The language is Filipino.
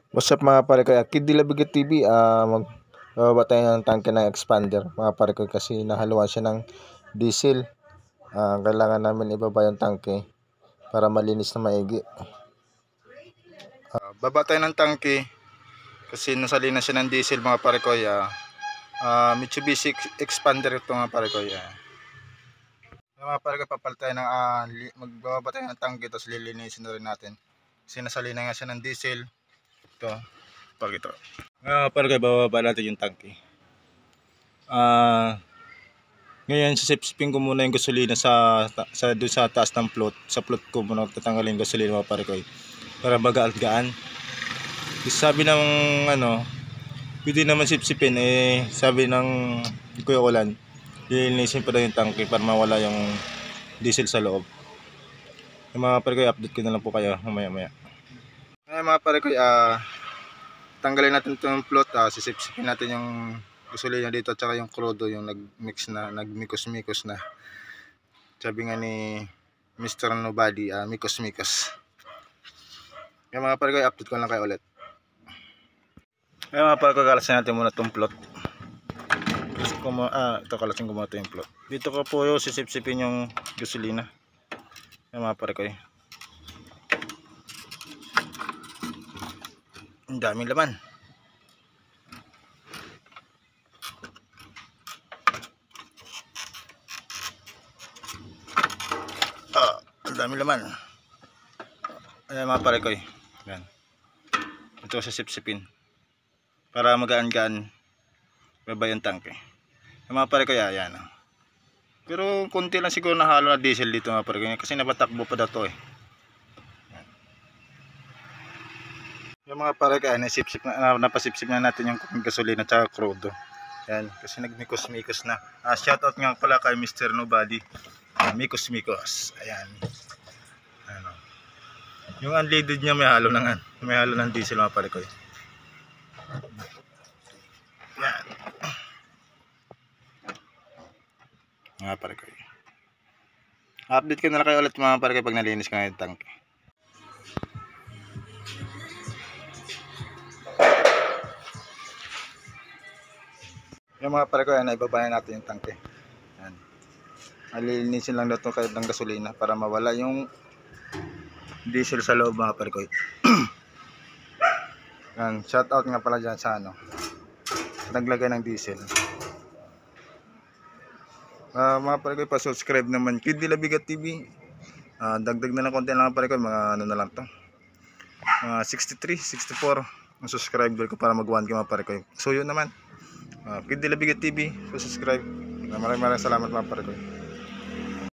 What's up mga pare ko? Kid Dilabigat TV, magbaba tayo ng tangke ng expander mga pare ko kasi nahaluan siya ng diesel. Kailangan namin ibaba yung tangke para malinis na maigi. Baba tayo ng tangke kasi nasalinan siya ng diesel mga pare ko. Mitsubishi expander ito mga pare ko. Mga pare ko, papalit tayo ng magbaba tayo ng tangke tapos lilinisin na rin natin kasi nasalinan nga siya ng diesel. Ito pag ito. Para kayo bababa natin yung tangke. Ngayon sisipsipin ko muna yung gasolina doon sa taas ng float. Sa float ko muna tatanggalin yung gasolina mga pare ko para magaan. Sabi ng pwede naman sipsipin sabi ng Kuya Ulan, lilinisin pa daw yung tangke para mawala yung diesel sa loob. Yung mga pare ko, update ko na lang po kayo mamaya. Mga pare ko, tanggalin natin itong float, sisipsipin natin yung gasolina dito at saka yung crudo, yung nagmikos-mikos na. Sabi nga ni Mr. Nobody, mikos-mikos. Kaya mga pare ko, update ko lang kayo ulit. Kaya mga pare ko, kalasin natin muna itong float. Ito kalasin ko muna ito yung float. Dito ko po yung sisipsipin yung gasolina. Kaya mga pare ko, ang daming laman. Ang daming laman. Ayan mga pare ko. Yan. Ito sa sipsipin. Para magaan-gaan baba yung tangke. Ayan mga pare ko, yan. Pero konti lang siguro nahalo na diesel dito mga pare ko. Kasi napatakbo pa daw to Yung mga pare kaya napasipsip na natin yung gasolina at saka crudo. Yan, kasi nagmikos-mikos na. Shoutout nga pala kay Mr. Nobody. Mikos-mikos. Ayan. Yung unleaded niya may halo ng diesel mga pare ko. Yan. Mga pare ko. Update ko na lang kayo ulit mga pare ko pag nalinis ko na yung tangke. Yung mga pare ko, ibaba na natin yung tangke. Yan. Alilinisin lang daw ito kahit ng gasolina para mawala yung diesel sa loob mga pare ko. Yan, shout out nga pala dyan sa naglagay ng diesel. Mga pare ko, pa-subscribe naman Kid Dilabigat TV. Dagdag na lang konti lang pare ko, mga na lang to. Mga 63, 64 ang subscriber ko para mag 1K mga pare ko. So yun naman. Kid Dilabigat TV, subscribe. Maraming salamat mga pare ko.